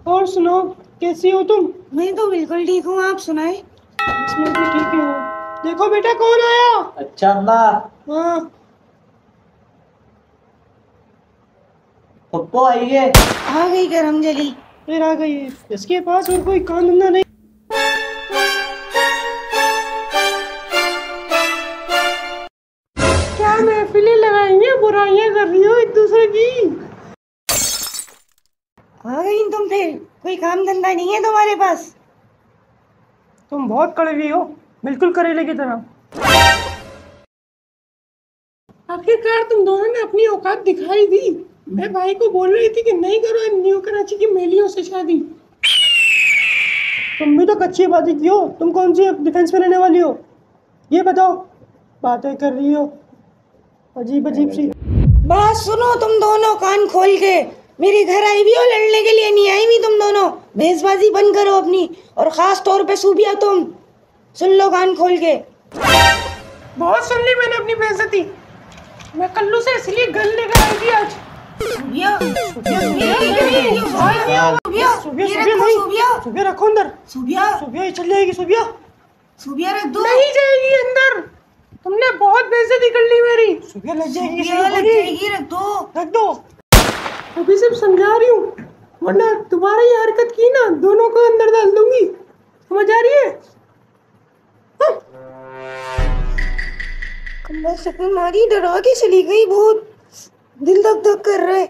और सुनाओ, कैसी हो तुम? मैं तो बिल्कुल ठीक हूँ, आप सुनाए? मैं भी ठीक हूँ। देखो बेटा कौन आया। अच्छा अम्मा। हाँ पप्पो आई है। आ गई गरम जली। फिर आ गई है, इसके पास और कोई काम धंधा नहीं। क्या महफिलें लगाई हैं, बुराइयां कर रही हो एक दूसरे की। आ गई तुम फिर, कोई काम धंधा नहीं है तुम्हारे पास? तुम बहुत कड़वी हो, बिल्कुल करेले की तरह। आखिरकार तुम दोनों ने अपनी औकात दिखाई दी। मैं भाई को बोल रही थी कि नहीं करो इन न्यू कराची की मेलियों से शादी। तुम भी तो कच्ची बातें की हो। तुम कौन सी डिफेंस में रहने वाली हो ये बताओ। बातें कर रही हो अजीब अजीब सी। बात सुनो तुम दोनों कान खोल के। मेरे घर आई भी हो लड़ने के लिए, नहीं आई भी तुम दोनों। भेसबाजी बंद करो अपनी, और खास तौर पे सूबिया तुम सुन लो कान खोल के। बहुत सुन ली मैंने अपनी बेइज्जती। मैं कल्लू से इसलिए गल लेकर आई थी आज। सूबिया सुबिया रखो अंदर। सूबिया सुबिया चल जाएगी। सुबिया सूबिया रख दो। नहीं जाएगी अंदर, तुमने बहुत बेइज्जती कर ली मेरी। सुबिया लग जाएगी। रख दो रख दो। अभी सिर्फ समझा रही हूँ, वरना तुम्हारा ये हरकत की ना दोनों को अंदर डाल दूंगी। समझ आ रही है? कमर शक्ल मारी, डरा के चली गई। बहुत दिल धक धक कर रहा है।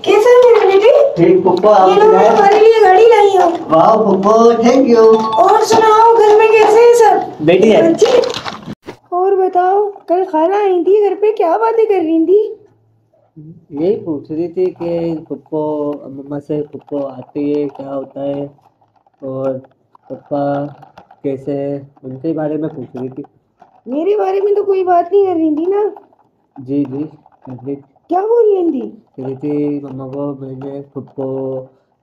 कैसा है बेटे? ठीक पप्पा। ये लो मैं तुम्हारे लिए गाड़ी लाई हूँ। वाह पप्पा, थैंक यू। और सुनाओ, घर में कैसे हैं सब? बेटी है। और बताओ, कल खाना आई थी घर पे, क्या बातें कर रही थी? यही पूछ रही थी कि पप्पो मम्मा से पप्पो आती है क्या होता है, और पापा कैसे है, उनके बारे में पूछ रही थी। मेरे बारे में तो कोई बात नहीं कर रही थी ना? जी जी कर क्या बोल रही थी? रही थी मम्मा को मैंने पप्पो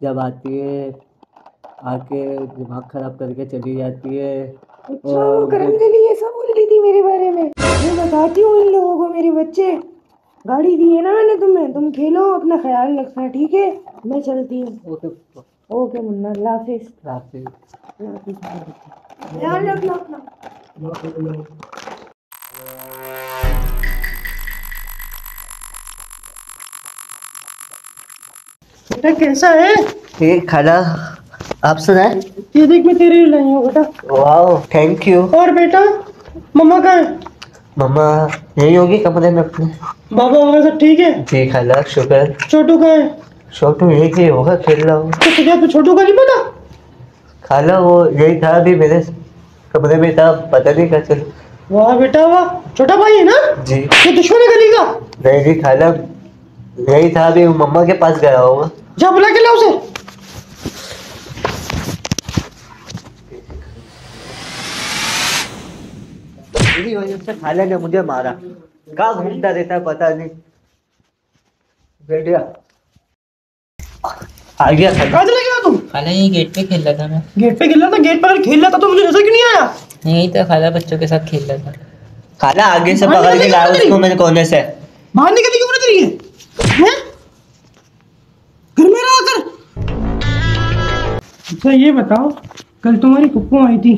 जब आती है आके दिमाग खराब करके चली जाती है। अच्छा, वो करंजली ऐसा बोल रही थी मेरे बारे में? मैं बताती हूँ इन लोगों को। मेरे बच्चे, गाड़ी दी है ना मैंने तुम्हें, तुम खेलो, अपना ख्याल रखना, ठीक है? मैं चलती हूँ। ओके ओके मुन्ना, अल्लाह हाफिज। ध्यान रखना अपना। बेटा कैसा है? ठीक खाना, आप सुनाए? ये देख मैं तेरे लिए लाई हूँ बेटा। वाह थैंक यू। और बेटा मम्मा कहाँ है? मम्मा यही होगी कमरे में अपने। बाबा वगैरह सब ठीक है? जी खाला शुक्र। छोटू कहाँ है? छोटू यही होगा, खेल रहा हूँ। तो तुझे छोटू का नहीं पता? खाला वो यही था, अभी मेरे कमरे में था, पता नहीं क्या चल। वाह बेटा वाह, छोटा भाई है ना? जी। ये दुश्मन है गली का? नहीं जी खाला, यही था, अभी मम्मा के पास गया होगा। जा बुला के ला उसे। मेरी वजह से खाला ने मुझे मारा। कहाँ घूमता रहता है पता नहीं। बैठ गया, आ गया खाला। कहाँ चला गया तुम? खाला ये गेट पे खेल रहा था मैं। गेट पे खेल रहा था? गेट पर खेल रहा था तो मुझे नजर क्यों नहीं आया? नहीं तो खाला बच्चों के साथ खेल रहा था। खाला आगे से पकड़ के लाया उसको मैंने कोने से। बाहर निकलने क्यों नहीं रही है? घर में रहा कर। अच्छा ये बताओ, कल तुम्हारी पप्पू आई थी?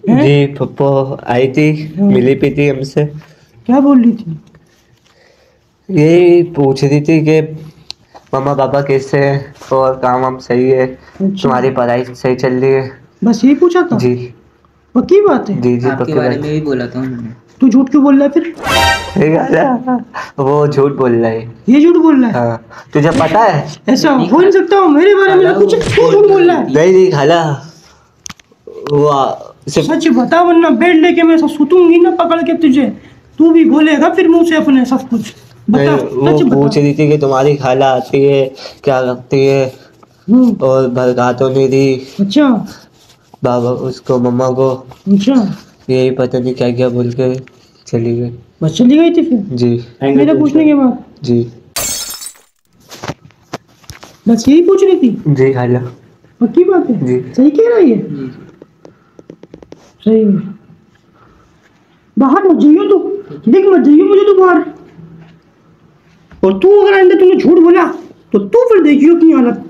जी पप्पो आई थी, मिली भी थी हमसे। क्या बोल रही थी? यही पूछ रही थी कि मम्मा पापा कैसे हैं और काम वाम सही है, तुम्हारी पढ़ाई सही चल रही है। बस यही पूछा था? जी पक्की बात है? जी जी आपके बारे में भी बोला था उन्होंने। तू झूठ क्यों बोल रहा है फिर? वो झूठ बोल रहा है। ये झूठ बोल रहा है? हाँ तुझे पता है? ऐसा हो नहीं सकता। मेरे बारे में कुछ झूठ बोल रहा है। नहीं खाला, वो सच बता वरना बेड लेके मैं सब सुतूंगी ना पकड़ के तुझे। तू भी बोलेगा फिर मुंह से अपने सब कुछ। बता, वो पूछ रही थी कि तुम्हारी खाला आती है क्या करती है, और भड़का तो नहीं दी। अच्छा बाबा उसको मम्मा को। अच्छा यही पता नहीं क्या क्या बोल के चली गई। बस चली गई थी फिर? जी मेरा पूछने के बाद? जी। बस यही पूछ रही थी। जी खाला। पक्की बात है? जी। सही कह रहा है ये? सही है। बाहर मत जाइयो तू, देख मत जाइयो मुझे तू बाहर। और तू अगर आइंदा तूने झूठ बोला तो तू फिर देखियो की हालत।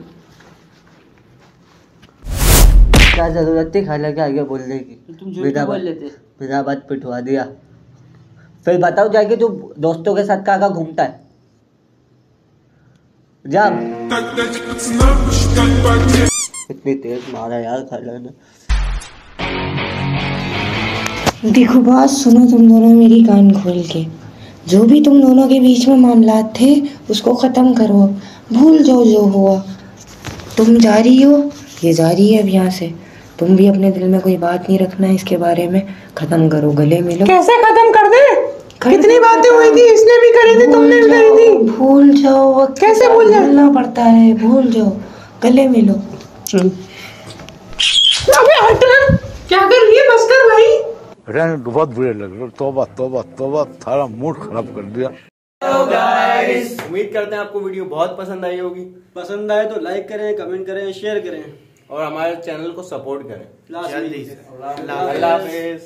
क्या जरूरत थी खाला के आगे बोलने की? तुम झूठ क्यों बोल लेते? बिना बात पिटवा दिया। फिर बताओ जाके तू दोस्तों के साथ कहाँ घूमता है? जा। इतनी तेज मारा यार खाला ने। देखो बात सुनो तुम दोनों मेरी, कान खोल के। जो भी तुम दोनों के बीच में मामलात थे उसको ख़त्म करो, भूल जाओ जो हुआ। तुम जा रही हो, ये जा रही है अब यहाँ से। तुम भी अपने दिल में कोई बात नहीं रखना है इसके बारे में, ख़त्म करो, गले मिलो। कैसे खत्म कर दे? कितनी बातें हुई थी, इसने भी करी थी, तुमने भी करी थी। भूल जाओ, वक्त कैसे भूल जाए? भूलना पड़ता है, भूल जाओ, गले मिलो। अबे हट ना, क्या कर रही है? बस कर भाई। रहने दो, बहुत बुरे लग रहे हो। तौबा तौबा तौबा, सारा मूड खराब कर दिया। उम्मीद करते हैं आपको वीडियो बहुत पसंद आई होगी। पसंद आए तो लाइक करें, कमेंट करें, शेयर करें और हमारे चैनल को सपोर्ट करें। जल्दी से। अल्लाह हाफिज।